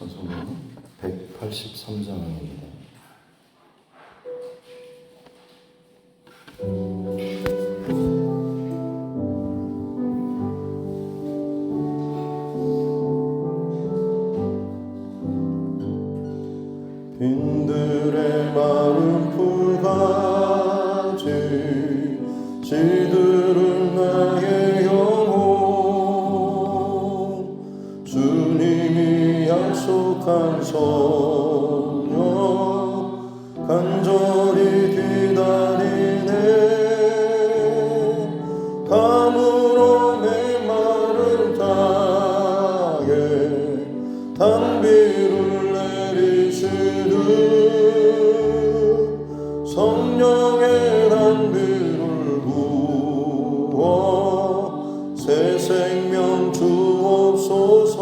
찬송가 183장입니다. 빈들의 마른 풀가지 시들은 나의 영혼 주님이 약속한 성령 간절히 기다리네 가물어 메마른 땅에 단비를 내리시는 성령의 단비를 부어 새 생명 주옵소서.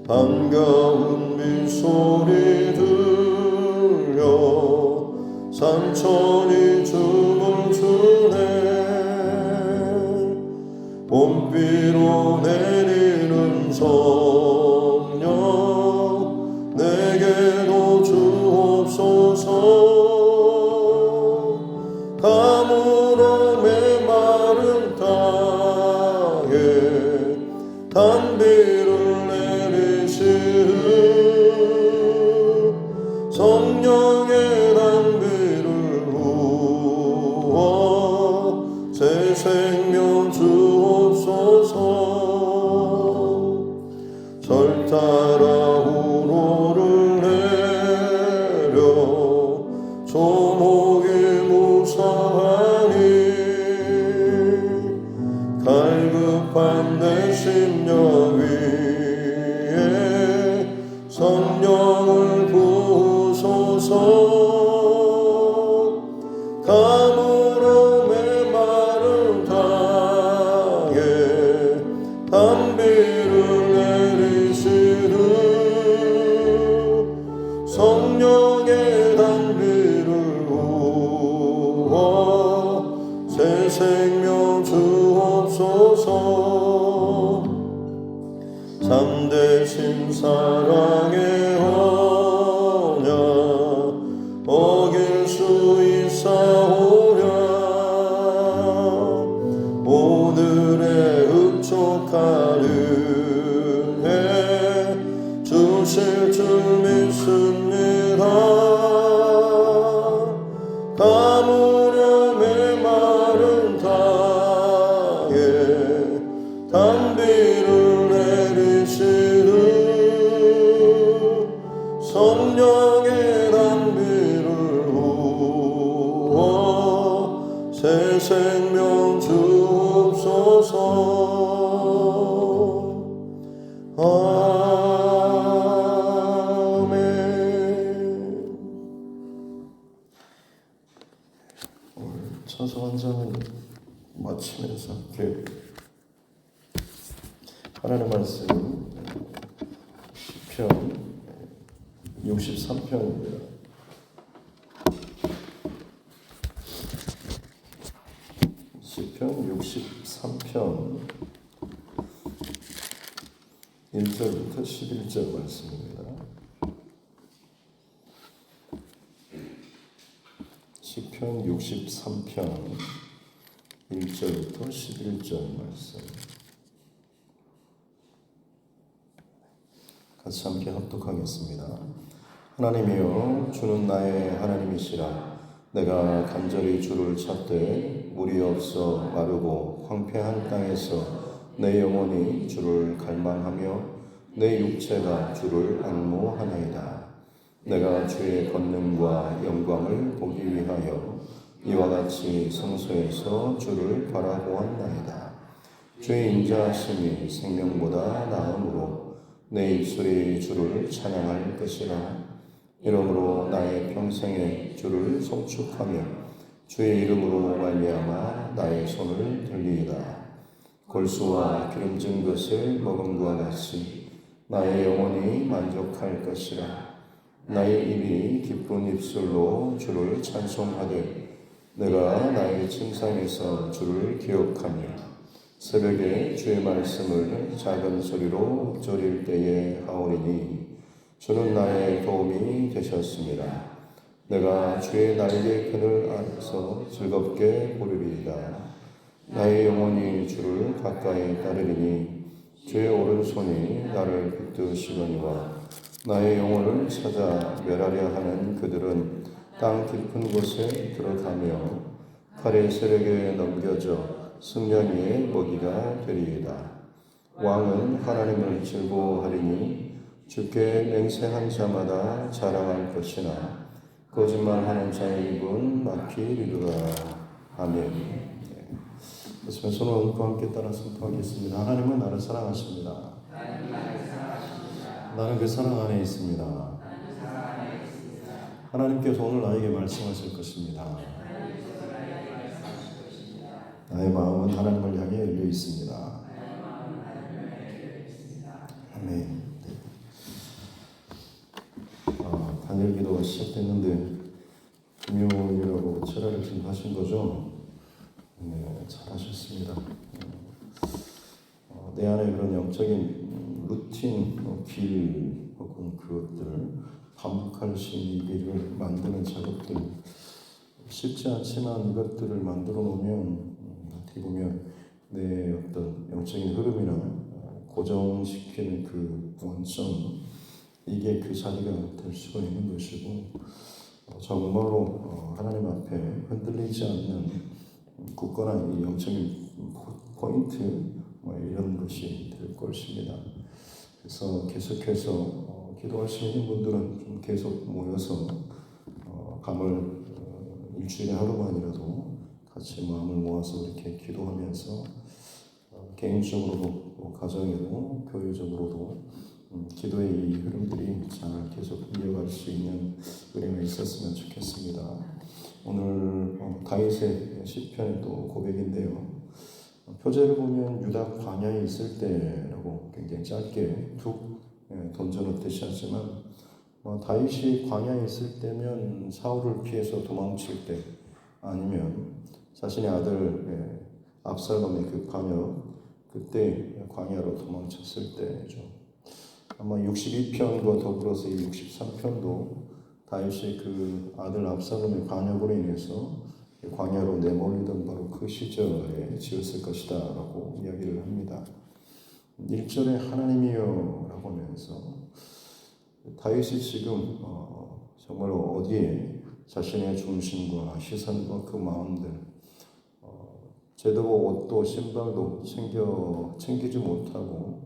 반가운 빗소리 들려 산천이 춤을 추네 봄비로 내리는 성령 내게도 주옵소서. 가물어 메마른 땅에 단비를 내리시는 성령의 단비를 부어 새 생명 주옵소서. 절 따라 우로를 내려 조목이 무사하니 갈급한 내 심령 위에 성령을 부으소서. 가물어 메마른 땅에 단비를 내리시는 성령의 단비를 부어 새 생명 주옵소서. 참되신 사랑의 언약 어길 수 있사오랴 오늘의 흡족한 은혜 주실 줄 믿습니다. 가물어 메마른 땅에 단비를 내리시는 성령의 단비를 부어 새 생명 주옵소서. 아멘. 오늘 찬송 한 장을 마치면서 함께 하나님의 말씀 시편 63편입니다. 시편 63편 1절부터 11절 말씀입니다. 시편 63편 1절부터 11절 말씀 같이 함께 합독하겠습니다. 하나님이여 주는 나의 하나님이시라. 내가 간절히 주를 찾되 물이 없어 마르고 황폐한 땅에서 내 영혼이 주를 갈망하며 내 육체가 주를 앙모하나이다. 내가 주의 권능과 영광을 보기 위하여 이와 같이 성소에서 주를 바라보았나이다. 주의 인자하심이 생명보다 나음으로 내 입술이 주를 찬양할 것이라. 이러므로 나의 평생에 주를 송축하며 주의 이름으로 말미암아 나의 손을 들리이다. 골수와 기름진 것을 먹음과 같이 나의 영혼이 만족할 것이라. 나의 입이 기쁜 입술로 주를 찬송하되 내가 나의 침상에서 주를 기억하며 새벽에 주의 말씀을 작은 소리로 읊조릴 때에 하오리니 주는 나의 도움이 되셨습니다. 내가 주의 날개 그늘 아래서 즐겁게 부르리이다. 나의 영혼이 주를 가까이 따르리니 주의 오른손이 나를 붙드시거니와 나의 영혼을 찾아 멸하려 하는 그들은 땅 깊은 곳에 들어가며 칼의 세력에 넘겨져 승려 위의 먹이가 되리이다. 왕은 하나님을 즐거워하리니 주께 맹세한 자마다 자랑할 것이나 거짓말하는 자의 입은 막히리로다. 아멘. 그래서 손을 얹고 함께 따라 선포하겠습니다. 하나님은 나를 사랑하십니다. 나는 그 사랑 안에 있습니다. 하나님께서 오늘 나에게 말씀하실 것입니다. 나의 마음은 하나님을 향해 열려 있습니다. 아멘. 단일 기도가 시작됐는데 금요일이라고 철야를 지금 하신 거죠? 네, 잘하셨습니다. 내 안에 그런 영적인 루틴, 길 혹은 그것들 반복할 수 있는 길을 만드는 작업들 쉽지 않지만 이것들을 만들어 놓으면 어떻게 보면 내 어떤 영적인 흐름이나 고정시키는 그 원점 이게 그 자리가 될 수가 있는 것이고 정말로 하나님 앞에 흔들리지 않는 굳건한 이 영적인 포인트 이런 것이 될 것입니다. 그래서 계속해서 기도할 수 있는 분들은 좀 계속 모여서 밤을 일주일에 하루만이라도 같이 마음을 모아서 이렇게 기도하면서 개인적으로도 가정에도 교회적으로도 기도의 이 흐름들이 잘 계속 이어갈 수 있는 은혜가 있었으면 좋겠습니다. 오늘 다윗의 시편의 또 고백인데요. 표제를 보면 유다 광야에 있을 때라고 굉장히 짧게 툭 던져놓듯이 하지만 다윗이 광야에 있을 때면 사울을 피해서 도망칠 때 아니면 자신의 아들 압살롬의 그 반역 그때 광야로 도망쳤을 때죠. 아마 62편과 더불어서 이 63편도 다윗이 그 아들 압살롬의 반역으로 인해서 광야로 내몰리던 바로 그 시절에 지었을 것이다 라고 이야기를 합니다. 1절에 하나님이여 라고 하면서 다윗이 지금 정말로 어디에 자신의 중심과 시선과 그 마음들 제대로 옷도 신발도 챙기지 못하고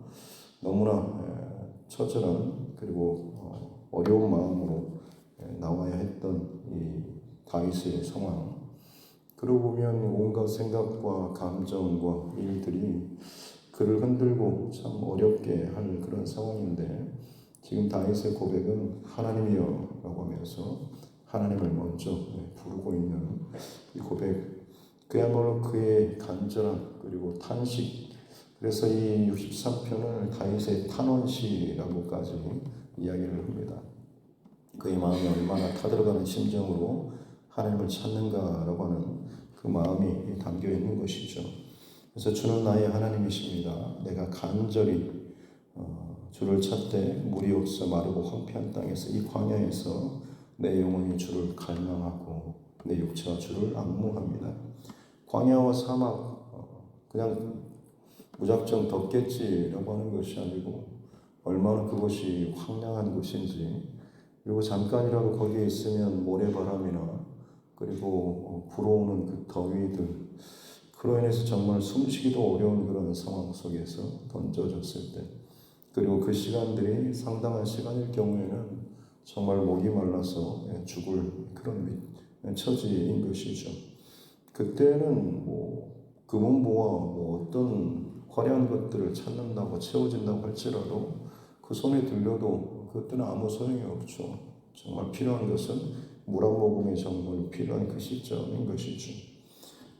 너무나 처절한 그리고 어려운 마음으로 나와야 했던 이 다윗의 상황. 그러고 보면 온갖 생각과 감정과 일들이 그를 흔들고 참 어렵게 할 그런 상황인데 지금 다윗의 고백은 하나님이여 라고 하면서 하나님을 먼저 부르고 있는 이 고백 그야말로 그의 간절한 그리고 탄식 그래서 이 63편을 다윗의 탄원시라고까지 이야기를 합니다. 그의 마음이 얼마나 타들어가는 심정으로 하나님을 찾는가라고 하는 그 마음이 담겨 있는 것이죠. 그래서 주는 나의 하나님이십니다. 내가 간절히 주를 찾되 물이 없어 마르고 황폐한 땅에서 이 광야에서 내 영혼이 주를 갈망하고 내 육체가 주를 악무합니다. 광야와 사막 그냥 무작정 덥겠지라고 하는 것이 아니고 얼마나 그것이 황량한 곳인지 그리고 잠깐이라도 거기에 있으면 모래바람이나 그리고 불어오는 그 더위들 그로 인해서 정말 숨쉬기도 어려운 그런 상황 속에서 던져졌을 때 그리고 그 시간들이 상당한 시간일 경우에는 정말 목이 말라서 죽을 그런 처지인 것이죠. 그때는 금은보와 어떤 화려한 것들을 찾는다고 채워진다고 할지라도 그 손에 들려도 그때는 아무 소용이 없죠. 정말 필요한 것은 물 한 모금이 정말 필요한 그 시점인 것이죠.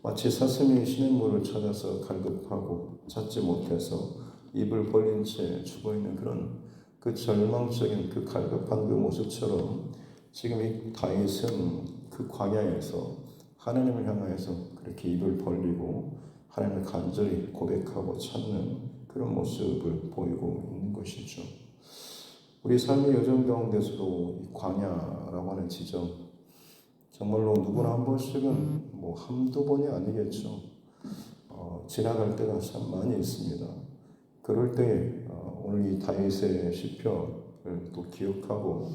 마치 사슴이 시냇물을 찾아서 갈급하고 찾지 못해서 입을 벌린 채 죽어있는 그런 그 절망적인 그 갈급한 그 모습처럼 지금 이 다윗은 그 광야에서 하나님을 향하여서 그렇게 입을 벌리고 하나님을 간절히 고백하고 찾는 그런 모습을 보이고 있는 것이죠. 우리 삶의 여정 가운데서도 이 광야라고 하는 지점, 정말로 누구나 한 번씩은 뭐 한두 번이 아니겠죠. 지나갈 때가 참 많이 있습니다. 그럴 때 오늘 이 다윗의 시편을 또 기억하고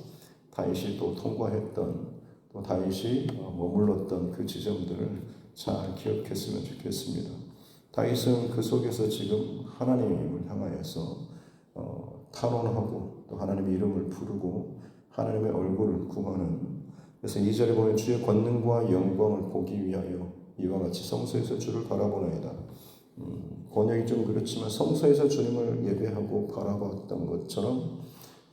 다윗이 또 통과했던, 또 다윗이 머물렀던 그 지점들을 잘 기억했으면 좋겠습니다. 다윗은 그 속에서 지금 하나님을 향하여서 탄원하고 또 하나님의 이름을 부르고 하나님의 얼굴을 구하는, 그래서 2절에 보면 주의 권능과 영광을 보기 위하여 이와 같이 성소에서 주를 바라보나이다. 번역이 좀 그렇지만 성소에서 주님을 예배하고 바라봤던 것처럼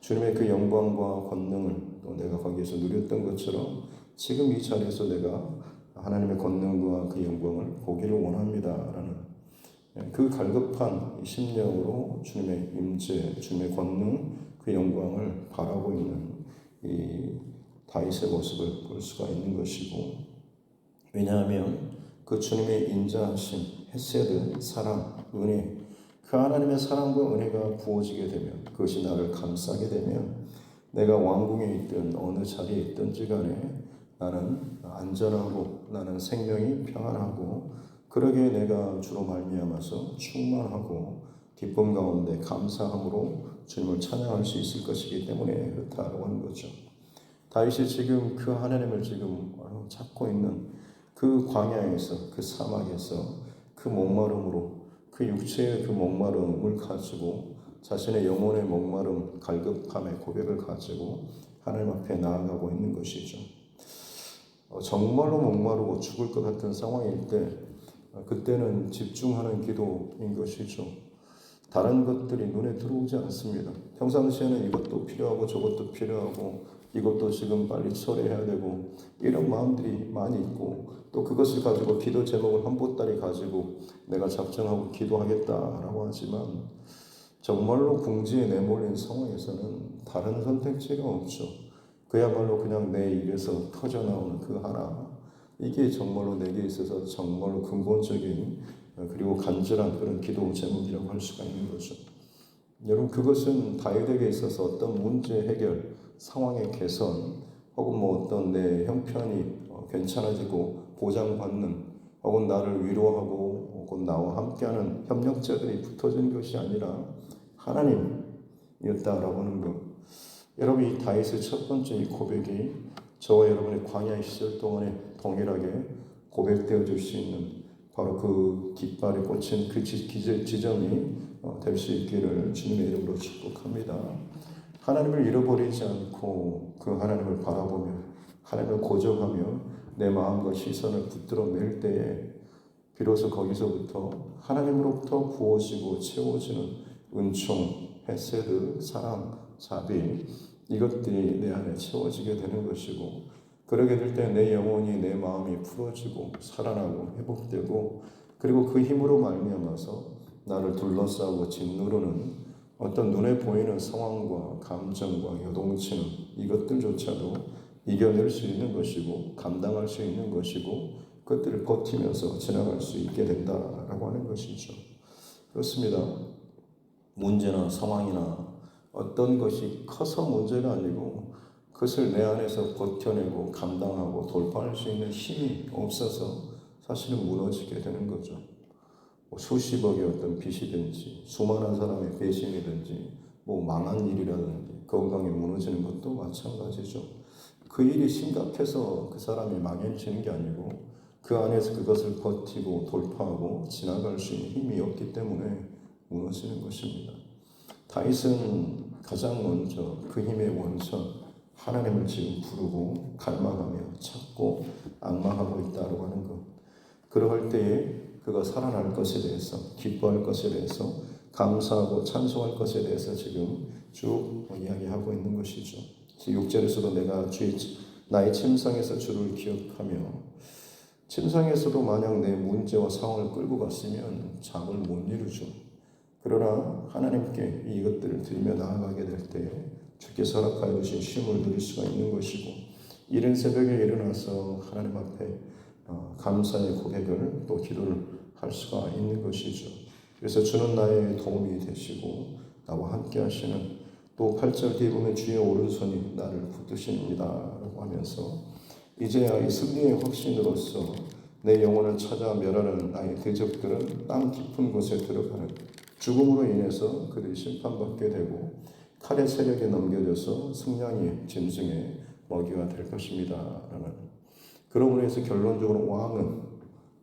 주님의 그 영광과 권능을 또 내가 거기에서 누렸던 것처럼 지금 이 자리에서 내가 하나님의 권능과 그 영광을 보기를 원합니다라는 그 갈급한 심령으로 주님의 임재, 주님의 권능, 그 영광을 바라고 있는 이 다윗의 모습을 볼 수가 있는 것이고, 왜냐하면 그 주님의 인자하심, 헤세드, 사랑, 은혜, 그 하나님의 사랑과 은혜가 부어지게 되면, 그것이 나를 감싸게 되면 내가 왕궁에 있든 어느 자리에 있든지 간에 나는 안전하고 나는 생명이 평안하고, 그러기에 내가 주로 말미암아서 충만하고 기쁨 가운데 감사함으로 주님을 찬양할 수 있을 것이기 때문에 그렇다고 하는 거죠. 다윗이 지금 그 하나님을 지금 찾고 있는 그 광야에서, 그 사막에서 그 목마름으로, 그 육체의 그 목마름을 가지고 자신의 영혼의 목마름, 갈급함의 고백을 가지고 하나님 앞에 나아가고 있는 것이죠. 정말로 목마르고 죽을 것 같은 상황일 때 그때는 집중하는 기도인 것이죠. 다른 것들이 눈에 들어오지 않습니다. 평상시에는 이것도 필요하고 저것도 필요하고 이것도 지금 빨리 처리해야 되고 이런 마음들이 많이 있고, 또 그것을 가지고 기도 제목을 한 보따리 가지고 내가 작정하고 기도하겠다라고 하지만 정말로 궁지에 내몰린 상황에서는 다른 선택지가 없죠. 그야말로 그냥 내 입에서 터져나오는 그 하나, 이게 정말로 내게 있어서 정말로 근본적인 그리고 간절한 그런 기도 제목이라고 할 수가 있는 거죠. 여러분, 그것은 다윗에게 있어서 어떤 문제 해결, 상황의 개선, 혹은 뭐 어떤 내 형편이 괜찮아지고 보장받는, 혹은 나를 위로하고 혹은 나와 함께하는 협력자들이 붙어진 것이 아니라 하나님이었다라고 하는 것. 여러분, 이 다윗의 첫 번째 이 고백이 저와 여러분의 광야의 시절 동안에 동일하게 고백되어질 수 있는 바로 그 깃발에 꽂힌 그 지점이 될 수 있기를 주님의 이름으로 축복합니다. 하나님을 잃어버리지 않고 그 하나님을 바라보며 하나님을 고정하며 내 마음과 시선을 붙들어 맬 때에 비로소 거기서부터 하나님으로부터 부어지고 채워지는 은총, 헤세드, 사랑, 자비, 이것들이 내 안에 채워지게 되는 것이고, 그러게 될 때 내 영혼이, 내 마음이 풀어지고 살아나고 회복되고, 그리고 그 힘으로 말미암아서 나를 둘러싸고 짓누르는 어떤 눈에 보이는 상황과 감정과 요동치는 이것들조차도 이겨낼 수 있는 것이고 감당할 수 있는 것이고, 그것들을 버티면서 지나갈 수 있게 된다라고 하는 것이죠. 그렇습니다. 문제나 상황이나 어떤 것이 커서 문제가 아니고 그것을 내 안에서 버텨내고 감당하고 돌파할 수 있는 힘이 없어서 사실은 무너지게 되는 거죠. 수십억의 어떤 빚이든지 수많은 사람의 배신이든지 망한 일이라든지 건강이 무너지는 것도 마찬가지죠. 그 일이 심각해서 그 사람이 망해지는 게 아니고 그 안에서 그것을 버티고 돌파하고 지나갈 수 있는 힘이 없기 때문에 무너지는 것입니다. 다윗은 가장 먼저 그 힘의 원천 하나님을 지금 부르고 갈망하며 찾고 앙망하고 있다고 하는 것. 그럴 때에 그가 살아날 것에 대해서, 기뻐할 것에 대해서, 감사하고 찬송할 것에 대해서 지금 쭉 이야기하고 있는 것이죠. 6절에서도 내가 나의 침상에서 주를 기억하며, 침상에서도 만약 내 문제와 상황을 끌고 갔으면 잠을 못 이루죠. 그러나 하나님께 이것들을 들며 나아가게 될 때에 주께서 허락하여 주신 쉼을 누릴 수가 있는 것이고, 이른 새벽에 일어나서 하나님 앞에 감사의 고백을 또 기도를 할 수가 있는 것이죠. 그래서 주는 나의 도움이 되시고 나와 함께 하시는, 또 8절 뒤에 보면 주의 오른손이 나를 붙드십니다 라고 하면서 이제야 이 승리의 확신으로서 내 영혼을 찾아 멸하는 나의 대적들은 땅 깊은 곳에 들어가는 죽음으로 인해서 그들이 심판받게 되고 칼의 세력에 넘겨져서 승량의 짐승의 먹이가 될 것입니다 라는, 그러므로 해서 결론적으로 왕은,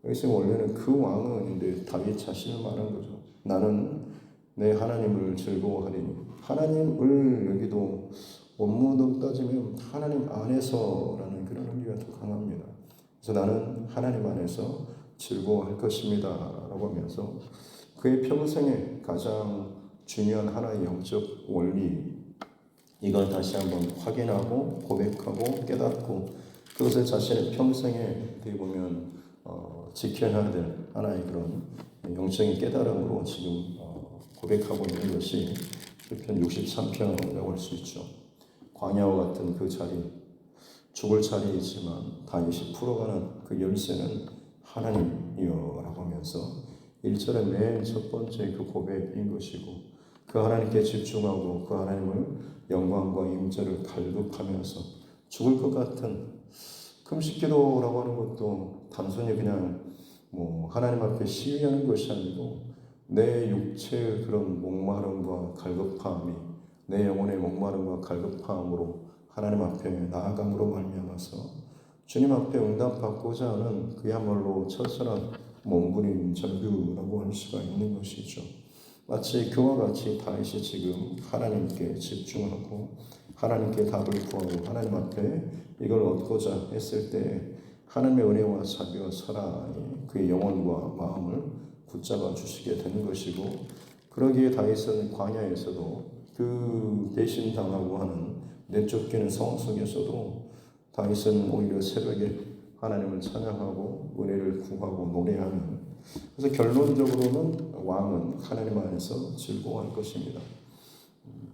여기서 원래는 그 왕은 이제 다윗 자신을 말한 거죠. 나는 내 하나님을 즐거워하리니, 하나님을 여기도 원문으로 따지면 하나님 안에서라는 그런 의미가 더 강합니다. 그래서 나는 하나님 안에서 즐거워할 것입니다 라고 하면서 그의 평생에 가장 중요한 하나의 영적 원리, 이걸 다시 한번 확인하고 고백하고 깨닫고 그것을 자신의 평생에 어떻게 보면 지켜야 될 하나의 그런 영적인 깨달음으로 지금 고백하고 있는 것이 시편 63편이라고 할 수 있죠. 광야와 같은 그 자리, 죽을 자리이지만 다윗이 풀어가는 그 열쇠는 하나님이여 라고 하면서 1절의 맨 첫 번째 그 고백인 것이고, 그 하나님께 집중하고 그 하나님을 영광과 임재를 갈급하면서 죽을 것 같은 금식기도라고 하는 것도 단순히 그냥 하나님 앞에 시위하는 것이 아니고 내 육체의 그런 목마름과 갈급함이 내 영혼의 목마름과 갈급함으로 하나님 앞에 나아감으로 말미암아서 주님 앞에 응답받고자 하는 그야말로 처절한 몸부림 절규라고 할 수가 있는 것이죠. 마치 그와 같이 다윗이 지금 하나님께 집중하고 하나님께 답을 구하고 하나님 앞에 이걸 얻고자 했을 때 하나님의 은혜와 자비와 사랑이 그의 영혼과 마음을 붙잡아 주시게 되는 것이고, 그러기에 다윗은 광야에서도 그 배신당하고 하는 내쫓기는 상황 속에서도 다윗은 오히려 새벽에 하나님을 찬양하고 은혜를 구하고 노래하는, 그래서 결론적으로는 왕은 하나님 안에서 즐거워할 것입니다.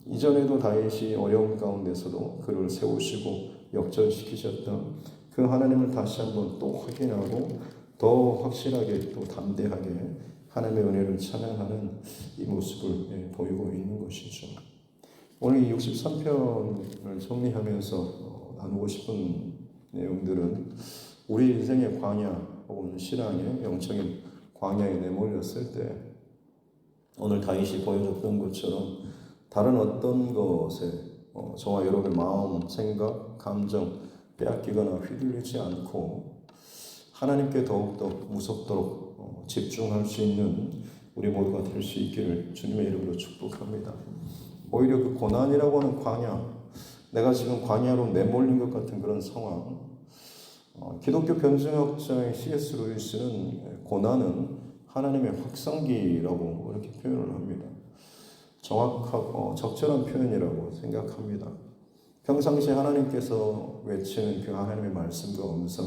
이전에도 다윗이 어려운 가운데서도 그를 세우시고 역전시키셨던 그 하나님을 다시 한번 또 확인하고 더 확실하게 또 담대하게 하나님의 은혜를 찬양하는 이 모습을 보이고 있는 것이죠. 오늘 이 63편을 정리하면서 나누고 싶은 내용들은 우리 인생의 광야 혹은 신앙의 영적인 광야에 내몰렸을 때 오늘 다윗이 보여줬던 것처럼 다른 어떤 것에 저와 여러분의 마음, 생각, 감정 빼앗기거나 휘둘리지 않고 하나님께 더욱더 무섭도록 집중할 수 있는 우리 모두가 될 수 있기를 주님의 이름으로 축복합니다. 오히려 그 고난이라고 하는 광야, 내가 지금 광야로 내몰린 것 같은 그런 상황, 기독교 변증학자의 C.S. 루이스는 고난은 하나님의 확성기라고 이렇게 표현을 합니다. 정확하고 적절한 표현이라고 생각합니다. 평상시에 하나님께서 외치는 그 하나님의 말씀과 음성,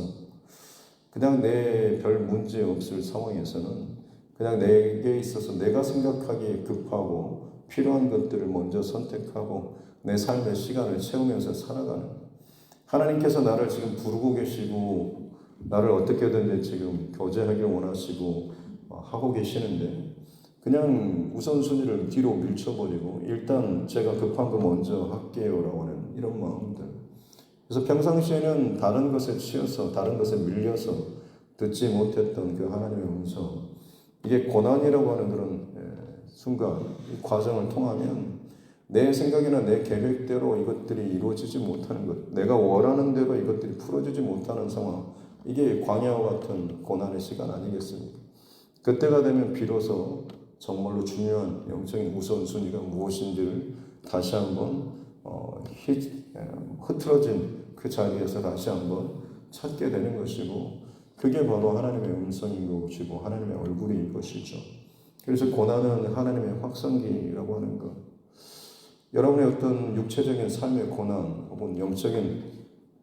그냥 내 별 문제 없을 상황에서는 그냥 내게 있어서 내가 생각하기에 급하고 필요한 것들을 먼저 선택하고 내 삶의 시간을 채우면서 살아가는, 하나님께서 나를 지금 부르고 계시고 나를 어떻게든 지금 교제하길 원하시고 하고 계시는데 그냥 우선순위를 뒤로 밀쳐버리고 일단 제가 급한 거 먼저 할게요라고 하는 이런 마음들. 그래서 평상시에는 다른 것에 치여서 다른 것에 밀려서 듣지 못했던 그 하나님의 음성, 이게 고난이라고 하는 그런 순간, 이 과정을 통하면 내 생각이나 내 계획대로 이것들이 이루어지지 못하는 것, 내가 원하는 대로 이것들이 풀어지지 못하는 상황, 이게 광야와 같은 고난의 시간 아니겠습니까? 그때가 되면 비로소 정말로 중요한 영적인 우선순위가 무엇인지를 다시 한번 흐트러진 그 자리에서 다시 한번 찾게 되는 것이고, 그게 바로 하나님의 음성인 것이고 하나님의 얼굴인 것이죠. 그래서 고난은 하나님의 확성기라고 하는 것. 여러분의 어떤 육체적인 삶의 고난 혹은 영적인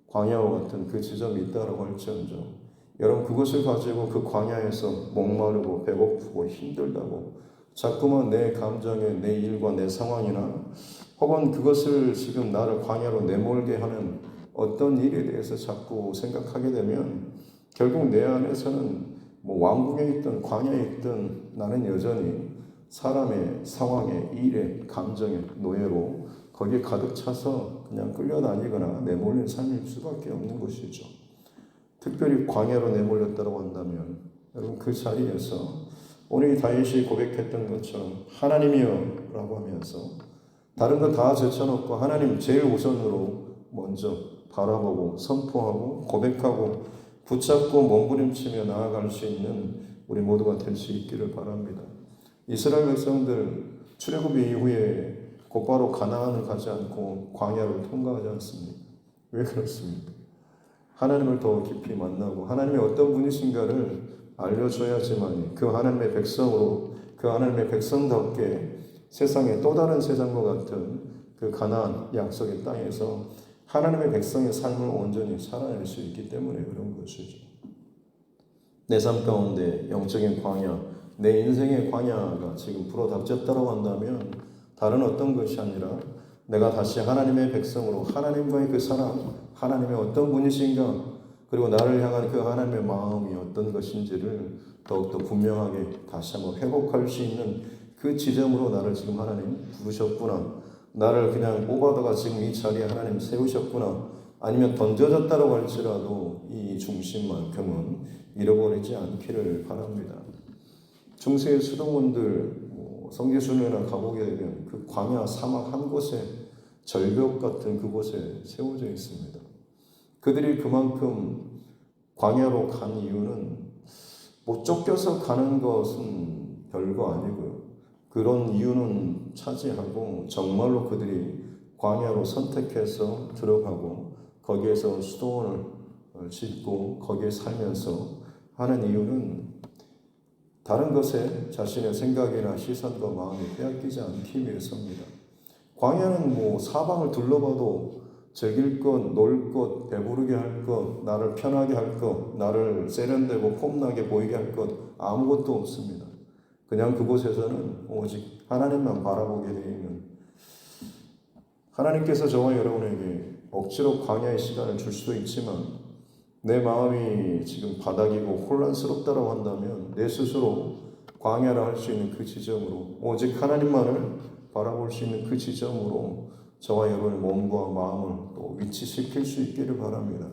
광야와 같은 그 지점이 있다라고 할지언정 여러분 그것을 가지고 그 광야에서 목마르고 배고프고 힘들다고 자꾸만 내 감정에 내 일과 내 상황이나 혹은 그것을 지금 나를 광야로 내몰게 하는 어떤 일에 대해서 자꾸 생각하게 되면 결국 내 안에서는 뭐 왕궁에 있든 광야에 있든 나는 여전히 사람의 상황에, 일에, 감정에, 노예로 거기에 가득 차서 그냥 끌려다니거나 내몰린 삶일 수밖에 없는 것이죠. 특별히 광야로 내몰렸다고 한다면 여러분 그 자리에서 오늘 다윗이 고백했던 것처럼 하나님이여 라고 하면서 다른 거 다 제쳐놓고 하나님 제일 우선으로 먼저 바라보고 선포하고 고백하고 붙잡고 몸부림치며 나아갈 수 있는 우리 모두가 될 수 있기를 바랍니다. 이스라엘 백성들 출애굽 이후에 곧바로 가나안을 가지 않고 광야를 통과하지 않습니까? 왜 그렇습니까? 하나님을 더 깊이 만나고 하나님의 어떤 분이신가를 알려줘야지만 그 하나님의 백성으로 그 하나님의 백성답게 세상에 또 다른 세상과 같은 그 가나안 약속의 땅에서 하나님의 백성의 삶을 온전히 살아낼 수 있기 때문에 그런 것이죠. 내 삶 가운데 영적인 광야, 내 인생의 광야가 지금 불어닥쳤다고 한다면 다른 어떤 것이 아니라 내가 다시 하나님의 백성으로 하나님과의 그 사랑, 하나님의 어떤 분이신가, 그리고 나를 향한 그 하나님의 마음이 어떤 것인지를 더욱더 분명하게 다시 한번 회복할 수 있는 그 지점으로 나를 지금 하나님 부르셨구나, 나를 그냥 뽑아다가 지금 이 자리에 하나님 세우셨구나, 아니면 던져졌다고 할지라도 이 중심만큼은 잃어버리지 않기를 바랍니다. 중세의 수도원들 성지순례나 가보게 되면 그 광야 사막 한 곳에 절벽 같은 그곳에 세워져 있습니다. 그들이 그만큼 광야로 간 이유는 뭐 쫓겨서 가는 것은 별거 아니고요. 그런 이유는 차지하고 정말로 그들이 광야로 선택해서 들어가고 거기에서 수도원을 짓고 거기에 살면서 하는 이유는 다른 것에 자신의 생각이나 시선과 마음이 빼앗기지 않기 위해서입니다. 광야는 뭐 사방을 둘러봐도 즐길 것, 놀 것, 배부르게 할 것, 나를 편하게 할 것, 나를 세련되고 폼나게 보이게 할 것 아무것도 없습니다. 그냥 그곳에서는 오직 하나님만 바라보게 되어 있는, 하나님께서 저와 여러분에게 억지로 광야의 시간을 줄 수도 있지만 내 마음이 지금 바닥이고 혼란스럽다고 한다면 내 스스로 광야를 할 수 있는 그 지점으로, 오직 하나님만을 바라볼 수 있는 그 지점으로 저와 여러분의 몸과 마음을 또 위치시킬 수 있기를 바랍니다.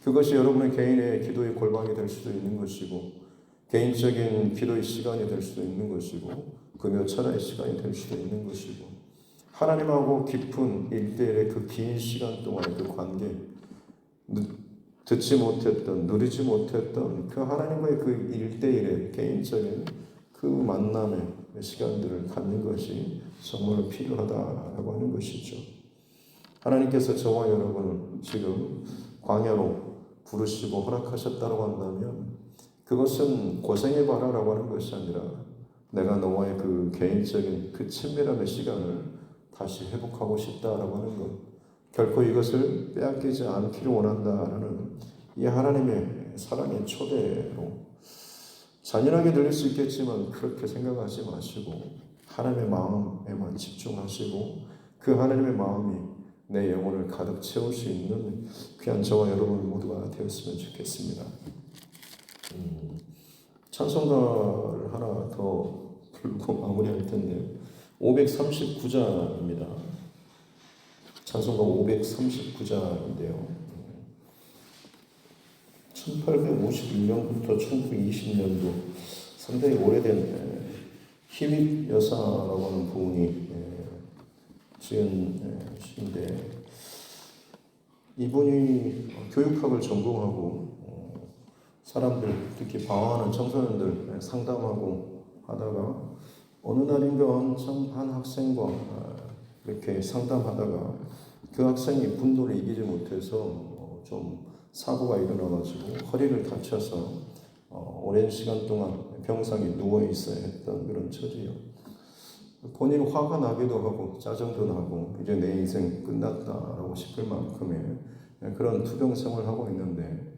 그것이 여러분의 개인의 기도의 골방이 될 수도 있는 것이고, 개인적인 기도의 시간이 될 수도 있는 것이고, 금요 철야의 시간이 될 수도 있는 것이고, 하나님하고 깊은 일대일의 그 긴 시간 동안의 그 관계, 듣지 못했던, 누리지 못했던 그 하나님과의 그 일대일의 개인적인 그 만남의 시간들을 갖는 것이 정말 필요하다라고 하는 것이죠. 하나님께서 저와 여러분을 지금 광야로 부르시고 허락하셨다고 한다면 그것은 고생해봐라라고 하는 것이 아니라 내가 너와의 그 개인적인 그 친밀함의 시간을 다시 회복하고 싶다라고 하는 것, 결코 이것을 빼앗기지 않기를 원한다라는 이 하나님의 사랑의 초대로, 잔인하게 들릴 수 있겠지만 그렇게 생각하지 마시고 하나님의 마음에만 집중하시고 그 하나님의 마음이 내 영혼을 가득 채울 수 있는 귀한 저와 여러분 모두가 되었으면 좋겠습니다. 찬송가를 하나 더 부르고 마무리할 텐데요. 539자입니다. 찬송가 539자인데요. 1851년부터 1920년도 상당히 오래된 히윗 여사라고 하는 분이 지은 시인데, 이분이 교육학을 전공하고 사람들, 특히 방황하는 청소년들 상담하고 하다가 어느 날인가 한 학생과 이렇게 상담하다가 그 학생이 분노를 이기지 못해서 좀 사고가 일어나가지고 허리를 다쳐서 오랜 시간 동안 병상에 누워 있어야 했던 그런 처지요. 본인 화가 나기도 하고 짜증도 나고 이제 내 인생 끝났다라고 싶을 만큼의 그런 투병 생활을 하고 있는데,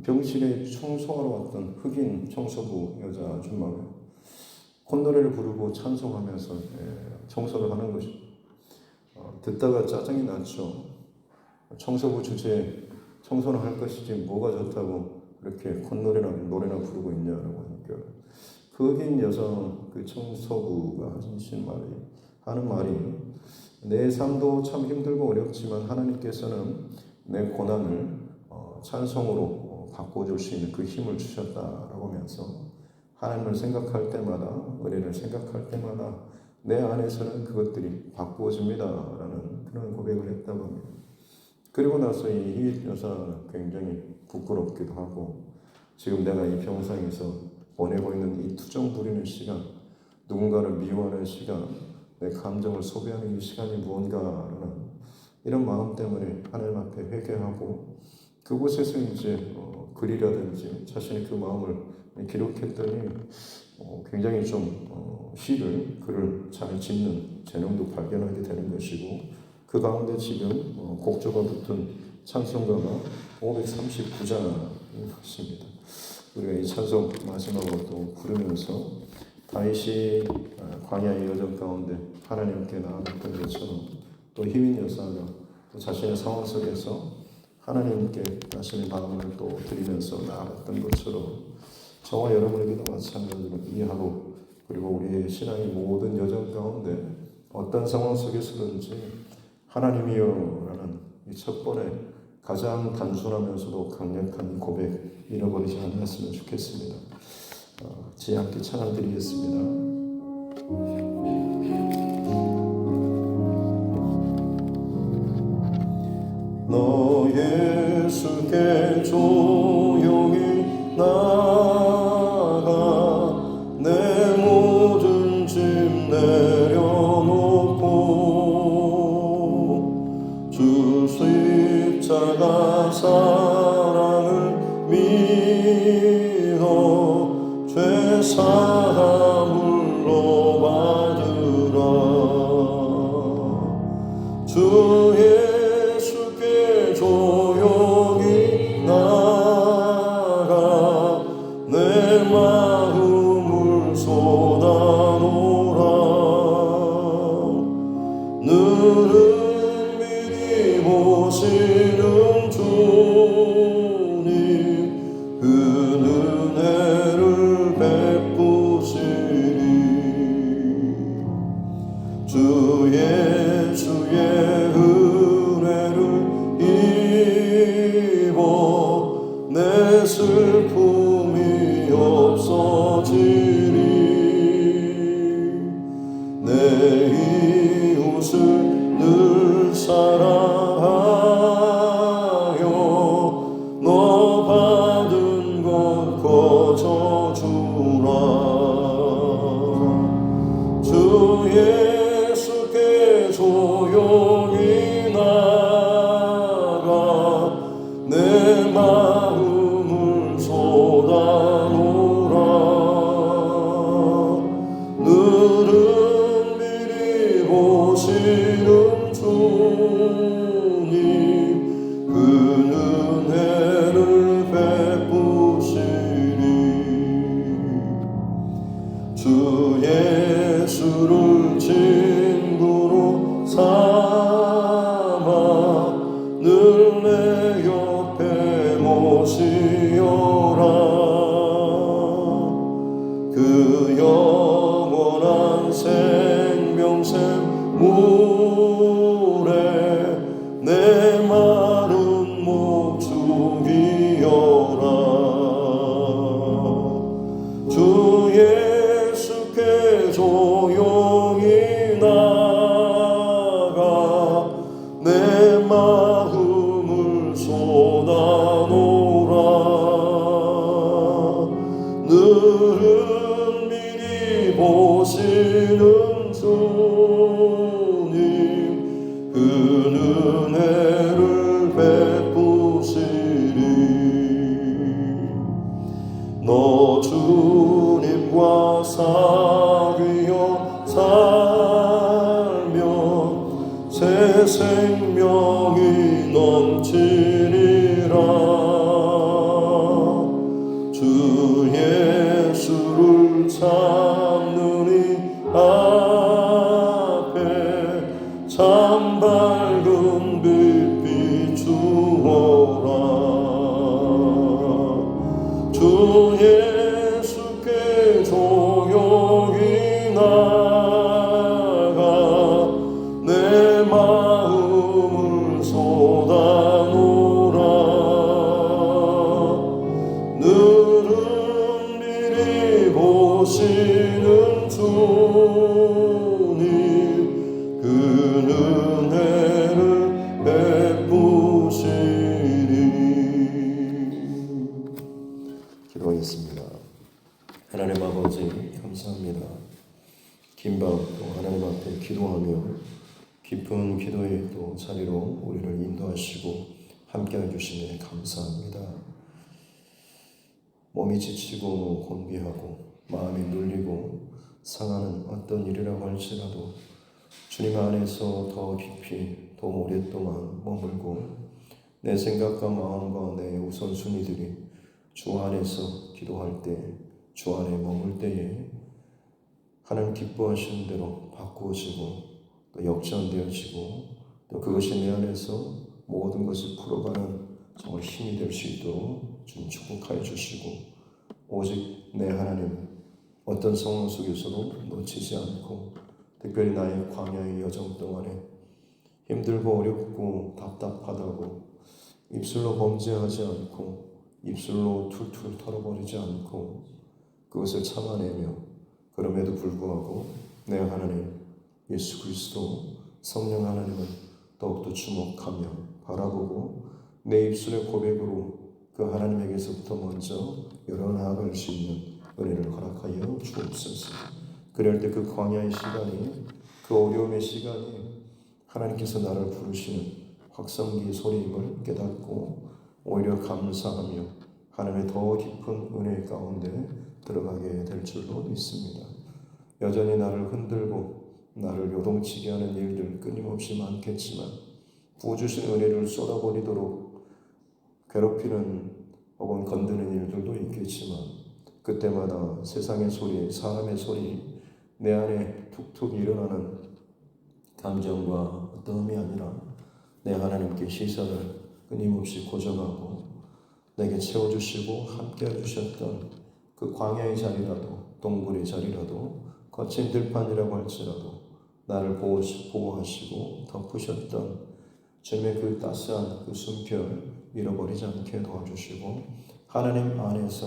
병실에 청소하러 왔던 흑인 청소부 여자 아줌마가 콧노래를 부르고 찬송하면서 청소를 하는 것이죠. 듣다가 짜증이 났죠. 청소부 주제에 청소는 할 것이지 뭐가 좋다고 이렇게 노래나 부르고 있냐라고 하니까 그 흑인 여성 그 청소부가 하는 말이 내 삶도 참 힘들고 어렵지만 하나님께서는 내 고난을 찬송으로 바꿔줄 수 있는 그 힘을 주셨다라고 하면서 하나님을 생각할 때마다 은혜를 생각할 때마다 내 안에서는 그것들이 바꾸어집니다라는 그런 고백을 했다고 합니다. 그리고 나서 이 흑인 여사는 굉장히 부끄럽기도 하고 지금 내가 이 병상에서 보내고 있는 이 투정 부리는 시간, 누군가를 미워하는 시간, 내 감정을 소비하는 이 시간이 무언가라는 이런 마음 때문에 하나님 앞에 회개하고 그곳에서 이제 글이라든지 자신의 그 마음을 기록했더니 굉장히 좀 글을 잘 짓는 재능도 발견하게 되는 것이고 그 가운데 지금 곡조가 붙은 찬송가가 539장입니다. 우리가 이 찬송 마지막으로 또 부르면서 다윗이 광야의 여정 가운데 하나님께 나아갔던 것처럼 또 흑인 여사가 또 자신의 상황 속에서 하나님께 자신의 마음을 또 드리면서 나아갔던 것처럼 저와 여러분에게도 마찬가지로 이 하루 그리고 우리의 신앙의 모든 여정 가운데 어떤 상황 속에서든지 하나님이여 라는 이 첫 번에 가장 단순하면서도 강력한 고백 잃어버리지 않았으면 좋겠습니다. 제 함께 찬양 드리겠습니다. 너 예수께 조용히 나아가 내 모든 짐 내려놓고 주 십자가 사랑을 믿어 죄 사함을로 받으라. 주 예수께 조용히 나가 내 마음을 쏟아놓으라. 너를 미리 보시는 주님 그 은혜를 베푸시리. 주 예수의 은혜를 입어 내 슬픔이 없어지리. 내 이웃을 늘 사랑하여 너 받은 것 거저주라. 주 예수께 조용히 나가 내 마음을 쏟아놓으라. 너를 미리 보시는 주님 그 은혜를 베푸시리. 주 예수를 친구로 삼아 늘 내 옆에 모시어라. 그 영원한 생명샘 물에 내 마른 목 죽이어라. 주 예수께 조용히 나가 내 마음을 쏟아놓으라. 너를 미리 보시는 주님 그 은혜를 베푸시리. 너 주님과 사귀어 살면 새 생명이 넘치리라. 주 예수를 찾는 이 앞에 참 밝은 빛 비추어라. 또 하나님 앞에 기도하며 깊은 기도의 또 자리로 우리를 인도하시고 함께해 주시니 감사합니다. 몸이 지치고 곤비하고 마음이 눌리고 상하는 어떤 일이라고 할지라도 주님 안에서 더 깊이 더 오랫동안 머물고 내 생각과 마음과 내 우선순위들이 주 안에서 기도할 때, 주 안에 머물 때에 하나님 기뻐하시는 대로 바꾸어지고 또 역전되어지고 또 그것이 내 안에서 모든 것을 풀어가는 정말 힘이 될 수 있도록 좀 축복하여 주시고 오직 내 하나님 어떤 상황 속에서도 놓치지 않고 특별히 나의 광야의 여정 동안에 힘들고 어렵고 답답하다고 입술로 범죄하지 않고 입술로 툴툴 털어버리지 않고 그것을 참아내며 그럼에도 불구하고 내 하나님 예수 그리스도 성령 하나님을 더욱더 주목하며 바라보고 내 입술의 고백으로 그 하나님에게서부터 먼저 열어나갈 수 있는 은혜를 허락하여 주옵소서. 그럴 때 그 광야의 시간이 그 어려움의 시간이 하나님께서 나를 부르시는 확성기의 소리임을 깨닫고 오히려 감사하며 하나님의 더 깊은 은혜 가운데 들어가게 될 줄로 믿습니다. 여전히 나를 흔들고 나를 요동치게 하는 일들 끊임없이 많겠지만 부어주신 은혜를 쏟아버리도록 괴롭히는 혹은 건드는 일들도 있겠지만 그때마다 세상의 소리, 사람의 소리, 내 안에 툭툭 일어나는 감정과 어떠함이 아니라 내 하나님께 시선을 끊임없이 고정하고 내게 채워주시고 함께 해주셨던 그 광야의 자리라도 동굴의 자리라도 거친 들판이라고 할지라도 나를 보호하시고 덮으셨던 주님의 그 따스한 그 숨결 잃어버리지 않게 도와주시고 하나님 안에서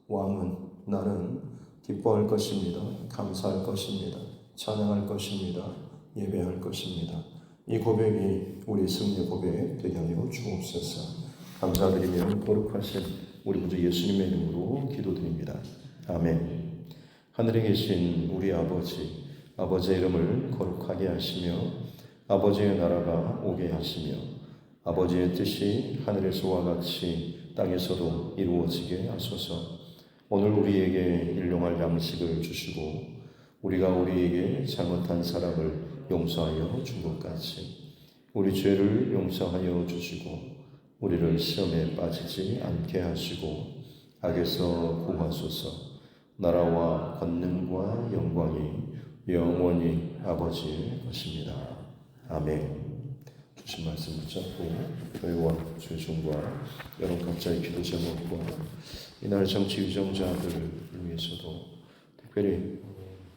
왕은 나는 기뻐할 것입니다. 감사할 것입니다. 찬양할 것입니다. 예배할 것입니다. 이 고백이 우리 승리의 고백 되게 하여 주옵소서. 감사드리며 거룩하신 우리 구주 예수님의 이름으로 기도드립니다. 아멘. 하늘에 계신 우리 아버지, 아버지의 이름을 거룩하게 하시며 아버지의 나라가 오게 하시며 아버지의 뜻이 하늘에서와 같이 땅에서도 이루어지게 하소서. 오늘 우리에게 일용할 양식을 주시고 우리가 우리에게 잘못한 사람을 용서하여 준 것 같이 우리 죄를 용서하여 주시고 우리를 시험에 빠지지 않게 하시고 악에서 구하소서. 나라와 권능과 영광이 영원히 아버지의 것입니다. 아멘. 주신 말씀 붙잡고 교회와 주의 종과 여러분 각자의 기도 제목과 이날 정치 유정자들을 위해서도 특별히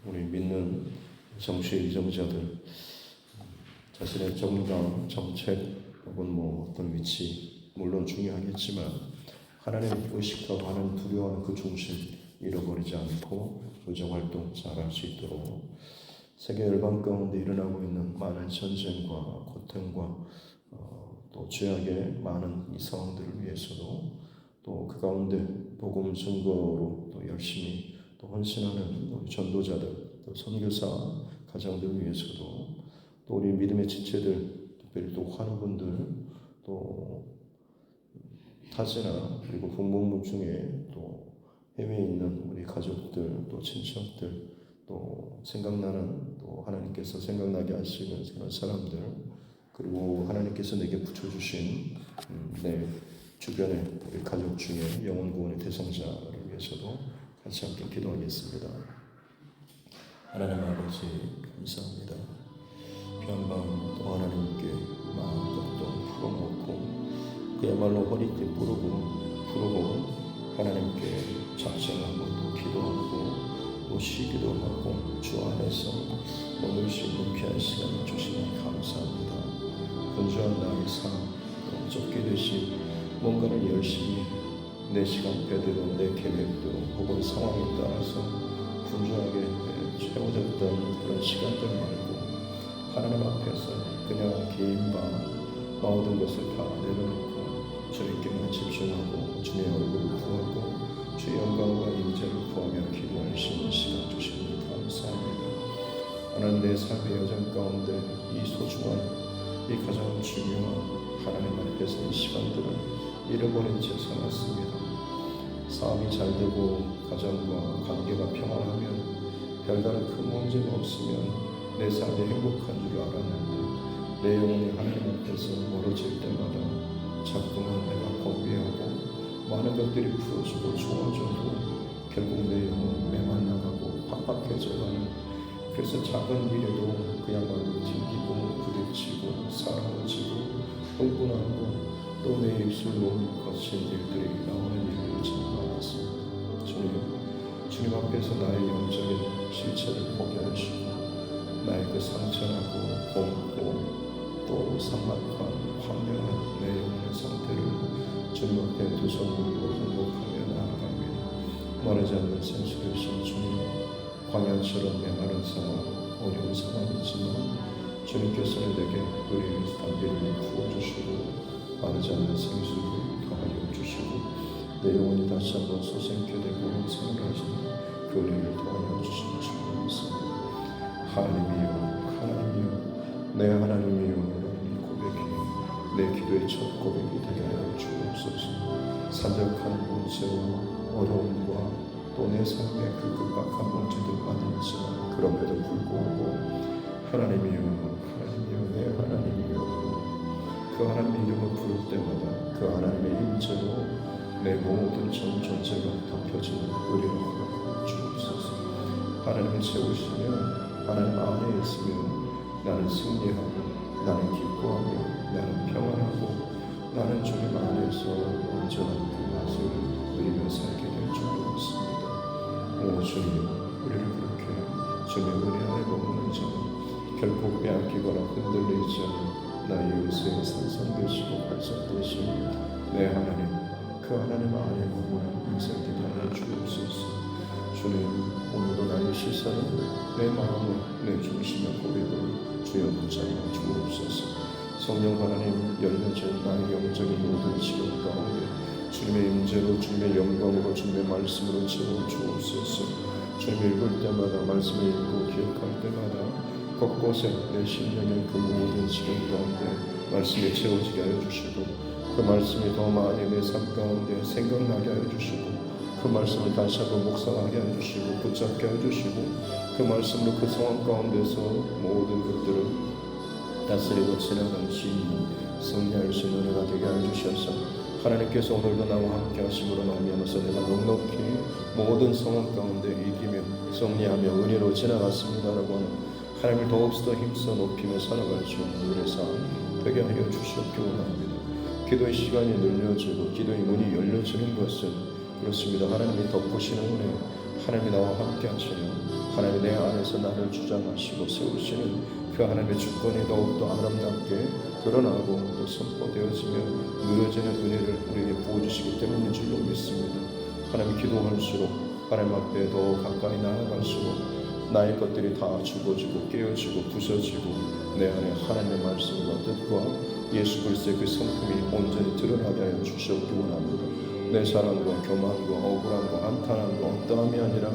우리 믿는 정치 유정자들 자신의 정당, 정책 혹은 어떤 위치 물론 중요하겠지만 하나님의 의식하고 하나님 두려워하는 그 중심 잃어버리지 않고 의정활동 잘할 수 있도록 세계 열방 가운데 일어나고 있는 많은 전쟁과 고통과 또 죄악의 많은 이 상황들을 위해서도 또 그 가운데 복음 증거로 또 열심히 또 헌신하는 우리 전도자들 또 선교사 가정들 위해서도 또 우리 믿음의 지체들 특별히 또 환우분들 또 타지나 그리고 국무부 중에 또 해외에 있는 우리 가족들 또 친척들 또 생각나는 또 하나님께서 생각나게 하시는 그런 사람들 그리고 하나님께서 내게 붙여주신 내 주변의 우리 가족 중에 영혼 구원의 대상자를 위해서도 같이 함께 기도하겠습니다. 하나님 아버지 감사합니다. 편밤 또 하나님께 마음 또 풀어놓고 그야말로 허리띠 부르고 하나님께 작정하고 또 기도하고 또 쉬기도 하고 주 안에서 머물 수 있는 귀한 시간을 주시니 감사합니다. 분주한 나의 삶 또 쫓기듯이 뭔가를 열심히 내 시간표대로 내 계획도 혹은 상황에 따라서 분주하게 채워졌던 그런 시간들 말고 하나님 앞에서 그냥 긴 밤 모든 것을 다 내려놓고 주님께만 집중하고 주님의 얼굴을 구하고 주의 영광과 임재를 구하며 기도할 수 있는 시간 주시니 감사합니다. 하나님 내 삶의 여정 가운데 이 소중한 이 가장 중요한 하나님 앞에서 이 시간들을 잃어버린 채 살았습니다. 싸움이 잘 되고 가정과 관계가 평안하면 별다른 큰 문제가 없으면 내 삶이 행복한 줄 알았는데 내 영혼이 하나님 앞에서 멀어질 때마다 자꾸만 내가 거부하고 많은 것들이 풀어지고 좋아져도 결국 내 영혼은 메말라가고 팍팍해져가는, 그래서 작은 일에도 그야말로 튕기고 부딪히고 싸우지고 흥분하고 또 내 입술로 거친 일들이 나오는 일들이 참 많았습니다. 주님 앞에서 나의 영적인 실체를 보게 하시고 나의 그 상처나고 곰고 또 삭막한 황량한 내 영혼의 상태를 주님 앞에 두 손 들고 행복하며 나아갑니다. 말하지 않는 생수되신 주님, 광야처럼 메마른 상황, 어려운 상황이지만 주님께서는 내게 의리의 담비를 부어주시고 마르지 않는 생수를 더하여 주시고 내 영혼이 다시 한번 소생케 되고 생을 하시니 그 은혜를 더하여 주시는 주님 믿습니다. 하나님이여, 하나님이여, 내 하나님이여 라는 고백이 내 기도의 첫 고백이 되게 하여 주옵소서. 산적한 문제와 어려움과 또 내 삶의 그 급박한 문제들 많이 있지만 그럼에도 불구하고 하나님이여, 하나님이여, 내 하나님이여, 그 하나님의 이름을 부를 때마다 그 하나님의 임재로 내 모든 전 존재가 덮여지는 은혜를 허락하여 주옵소서. 하나님을 채우시면 하나님 안에 있으면 나는 승리하고 나는 기뻐하고 나는 평안하고 나는 주님 안에서 온전한 그 맛을 누리며 살게 될 줄 믿습니다. 오 주님, 우리를 그렇게 주님의 은혜 안에 머무는 자는 결코 빼앗기거나 흔들리지 않는 나의 요새에 산성되시고 발전되신 내 하나님, 그 하나님 안에 머무는 인생들이 하여 주옵소서. 주님, 오늘도 나의 시선을 내 마음을 내 중심의 고백을 주여 붙잡아 주옵소서. 성령 하나님, 열려진 나의 영적인 모든 지경 가운데 주님의 임재로 주님의 영광으로 주님의 말씀으로 채워 주옵소서. 주님 읽을 때마다 말씀을 읽고 기억할 때마다 곳곳에 내 심령의 그 모든 지경 가운데 말씀이 채워지게 하여 주시고 그 말씀이 더 많이 내 삶 가운데 생각나게 하여 주시고 그 말씀을 다시 한번 묵상하게 하여 주시고 붙잡게 하여 주시고 그 말씀으로 그 상황 가운데서 모든 것들을 다스리고 지나간 지인이 승리할 수 있는 은혜가 되게 하여 주셔서 하나님께서 오늘도 나와 함께 하심으로 말미암아서 내가 넉넉히 모든 상황 가운데 이기며 승리하며 은혜로 지나갔습니다라고 하는 하나님을 더욱더 힘써 높이며 살아갈 수 있는 은혜상 되게 하여 주시옵기 원합니다. 기도의 시간이 늘려지고 기도의 문이 열려지는 것은 그렇습니다. 하나님이 덮으시는 은혜, 하나님이 나와 함께 하시는 하나님이 내 안에서 나를 주장하시고 세우시는 그 하나님의 주권이 더욱더 아름답게 드러나고 또 선포되어지며 누려지는 은혜를 우리에게 부어주시기 때문인 줄로 믿습니다. 하나님 기도할수록 하나님 앞에 더 가까이 나아갈수록 나의 것들이 다 죽어지고 깨어지고 부서지고 내 안에 하나님의 말씀과 뜻과 예수 그리스도의 그 성품이 온전히 드러나게 하여 주시옵기 원합니다. 내 사랑과 교만과 억울함과 한탄함과 어떠함이 아니라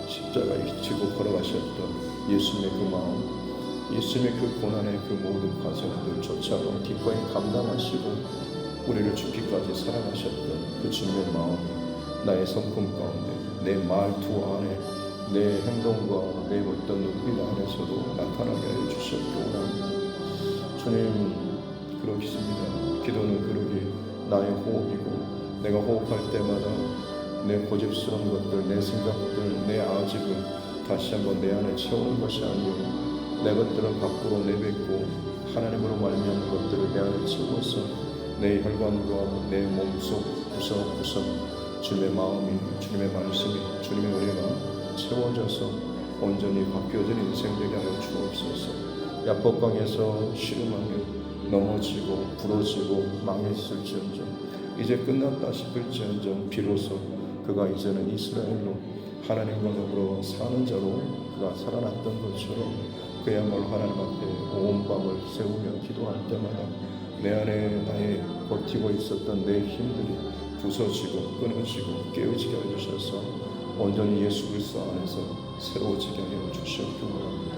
십자가에 지고 걸어가셨던 예수님의 그 마음, 예수님의 그 고난의 그 모든 과정들 쫓아가 기꺼이 감당하시고 우리를 죽기까지 사랑하셨던 그 주님의 마음이 나의 성품 가운데 내 말투 안에 내 행동과 내 어떤 눈빛 안에서도 나타나게 하여 주시옵기 원합니다. 주님, 그러겠습니다. 기도는 그러기 나의 호흡이고 내가 호흡할 때마다 내 고집스러운 것들, 내 생각들, 내 아집을 다시 한번 내 안에 채우는 것이 아니요 내 것들을 밖으로 내뱉고 하나님으로 말미암은 것들을 내 안에 채워서 내 혈관과 내 몸속 구석구석 주님의 마음이, 주님의 말씀이, 주님의 은혜가 채워져서 온전히 바뀌어진 인생 되게 하여 주옵소서. 야복강에서 씨름하며 넘어지고 부러지고 망했을지언정 이제 끝났다 싶을지언정 비로소 그가 이제는 이스라엘로 하나님과 더불어 사는 자로 그가 살아났던 것처럼 그야말로 하나님 앞에 온 밤을 세우며 기도할 때마다 내 안에 나의 버티고 있었던 내 힘들이 부서지고 끊어지고 깨어지게 해주셔서 온전히 예수 그리스도 안에서 새로워지게 하여 주시옵기 원합니다.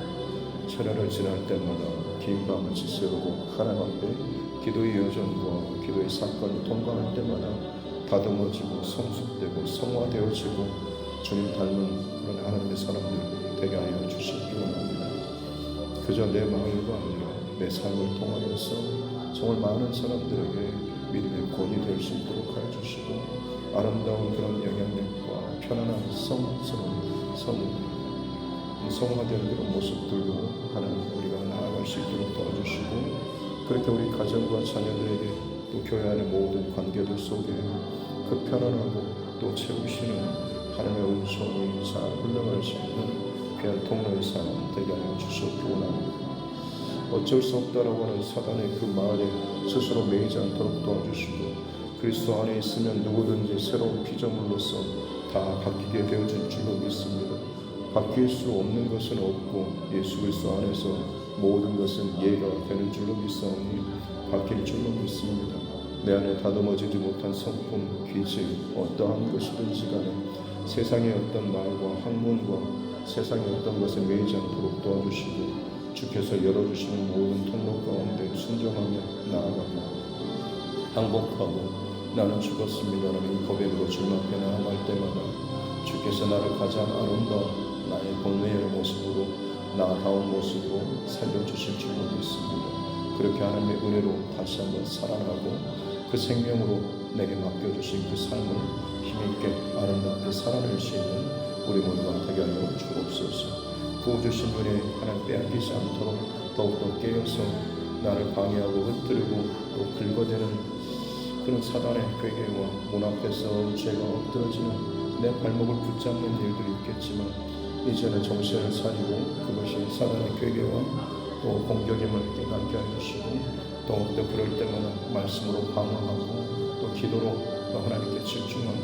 철야를 지날 때마다 긴 밤을 지새우고 하나님 앞에 기도의 여정과 기도의 사건을 통과할 때마다 다듬어지고 성숙되고 성화되어지고 주님 닮은 그런 하나님의 사람들 되게 하여 주시기 원합니다. 그저 내 마음과 아니라 내 삶을 통하여서 정말 많은 사람들에게 믿음의 권이 될 수 있도록 하여 주시고 아름다운 그런 영향력과 편안한 성화된 그런 모습들로 하나님 우리가 나아갈 수 있도록 도와주시고 그렇게 우리 가정과 자녀들에게 또 교회 안의 모든 관계들 속에 그 편안하고 또 채우시는 하나님의 음성이 잘 흘러갈 수 있는 귀한 통로의 사람 되게 하여 주시옵기 원합니다. 어쩔 수 없다라고 하는 사단의 그 말에 스스로 매이지 않도록 도와주시고 그리스도 안에 있으면 누구든지 새로운 피조물로서 다 바뀌게 되어질 줄로 믿습니다. 바뀔 수 없는 것은 없고 예수 그리스도 안에서 모든 것은 예가 되는 줄로 믿사오니 바뀔 줄로 믿습니다. 내 안에 다듬어지지 못한 성품, 기질, 어떠한 것이든지 간에 세상의 어떤 말과 학문과 세상의 어떤 것에 매이지 않도록 도와주시고 주께서 열어주시는 모든 통로 가운데 순종하며 나아가고 항복하고 나는 죽었습니다라는 이 고백으로 주님 앞에 나아갈 때마다 주께서 나를 가장 아름다운 나의 본래의 모습으로 나다운 모습으로 살려주실 줄로 믿습니다. 그렇게 하나님의 은혜로 다시 한번 살아나고 그 생명으로 내게 맡겨주신 그 삶을 힘있게 아름답게 살아낼 수 있는 우리 모두가 되게 하여 주옵소서. 부어주신 은혜 하나님 빼앗기지 않도록 더욱더 깨어서 나를 방해하고 흩뜨리고 또 긁어대는 그런 사단의 괴계와 문 앞에서 죄가 엎드러지는 내 발목을 붙잡는 일들이 있겠지만 이제는 정신을 차리고 그것이 사단의 괴계와 또 공격임을 깨닫게 해주시고 더욱더 그럴 때마다 말씀으로 방어하고 또 기도로 또 하나님께 집중하고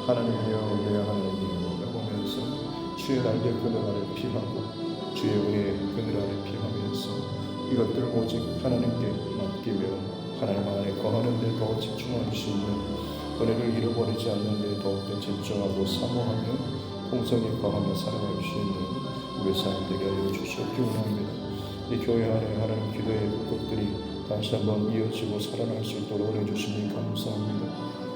하나님이여 내 하나님이라고 하면서 주의 날개 그늘 아래 피하고 주의 은혜의 그늘 아래 피하면서 이것들을 오직 하나님께 맡기며 하나님 안에 거하는 데 더 집중할 수 있는 은혜를 잃어버리지 않는 데 더욱더 집중하고 사모하며 공성에 거하며 살아갈 수 있는 우리 삶 되게 하여 주시옵기 원합니다. 이 교회 안에 하나님 기도의 것들이 다시 한번 이어지고 살아날 수 있도록 은혜 주시니 감사합니다.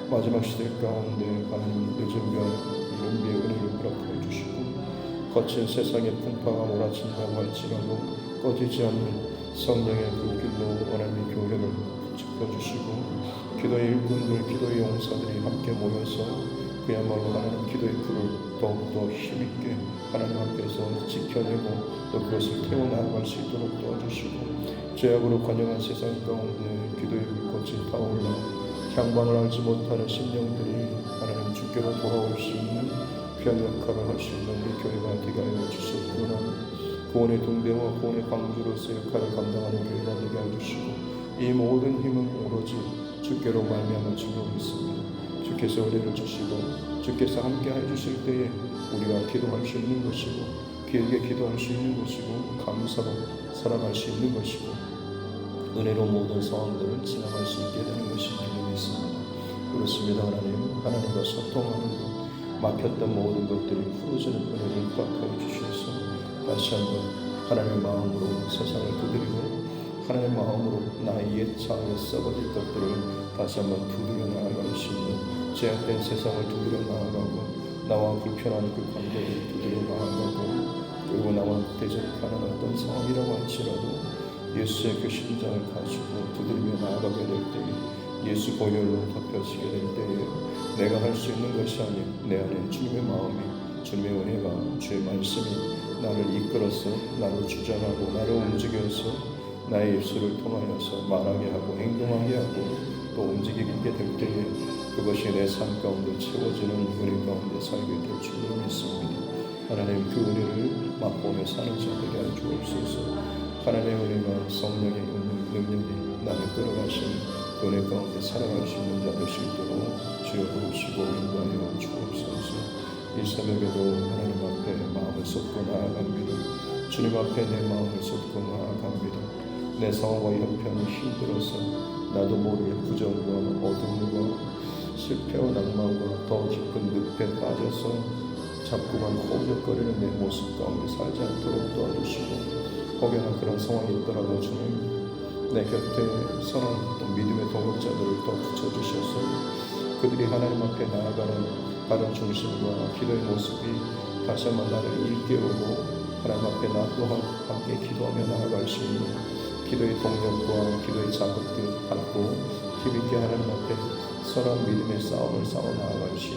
마지막 시대 가운데 하나님 늦은 이런 비의 은혜를 허락하여 주시고 거친 세상의 풍파가 몰아친다고 할지라도 꺼지지 않는 성령의 불길로 하나님의 교회를 지켜주시고 기도의 일꾼들, 기도의 용사들이 함께 모여서 그야말로 하나님 기도의 불을 더욱더 힘있게 하나님 앞에서 지켜내고 또 그것을 태워나갈 수 있도록 도와주시고 죄악으로 관영한 세상 가운데 기도의 불꽃이 타올라 향방을 알지 못하는 심령들이 하나님 주께로 돌아올 수 있는 귀한 역할을 할 수 있는 우리 교회가 되게 하여 주시옵고요. 구원의 등대와 구원의 방주로서 역할을 감당하는 교회가 되게 해주시고 이 모든 힘은 오로지 주께로 말미암아 줄로 믿습니다. 주께서 은혜를 주시고 주께서 함께 해주실 때에 우리가 기도할 수 있는 것이고 길게 기도할 수 있는 것이고 감사로 살아갈 수 있는 것이고 은혜로 모든 상황들을 지나갈 수 있게 되는 것이 줄로 믿습니다. 그렇습니다. 하나님과 소통하는 것 막혔던 모든 것들이 풀어지는 은혜를 허락하여 주셔서 다시 한번 하나님의 마음으로 세상을 두드리고 하나님의 마음으로 나의 옛 차에 썩어질 것들을 다시 한번 두드려 나아갈 수 있는 제약된 세상을 두드려 나아가고 나와 불편한 그 관계를 두드려 나아가고 그리고 나와 대적하는 어떤 상황이라고 할지라도 예수의 그 심장을 가지고 두드리며 나아가게 될 때에 예수 보혈로 덮여지게 될 때에 내가 할 수 있는 것이 아닌 내 안에 주님의 마음이 주님의 은혜가 주의 말씀이 나를 이끌어서 나를 주장하고 나를 움직여서 나의 입술을 통하여서 말하게 하고 행동하게 하고 또 움직이게 될 때에 그것이 내 삶 가운데 채워지는 은혜 가운데 살게 될 줄로 믿습니다. 하나님 그 은혜를 맛보며 사는 자 되게 하여 주옵소서. 하나님의 은혜가 성령의 능력이 나를 끌어가시는 그 은혜 가운데 살아갈 수 있는 자 될 수 있도록 주여 부르시고 인도하여 주옵소서. 이 새벽에도 하나님 앞에 마음을 쏟고 나아갑니다. 주님 앞에 내 마음을 쏟고 나아갑니다. 내 상황과 형편이 힘들어서 나도 모르게 부정과 어둠과 실패와 낭만과 더 깊은 늪에 빠져서 자꾸만 호적거리는 내 모습 가운데 살지 않도록 도와주시고 혹여나 그런 상황이 있더라도 주님 내 곁에 선한 또 믿음의 동역자들을 또 붙여주셔서 그들이 하나님 앞에 나아가는 바른 중심과 기도의 모습이 다시 한번 나를 일깨우고 하나님 앞에 나 또한 함께 기도하며 나아갈 수 있는 기도의 동력과 기도의 자극들 받고 힘있게 하나님 앞에 선한 믿음의 싸움을 싸워 나아갈 수 있는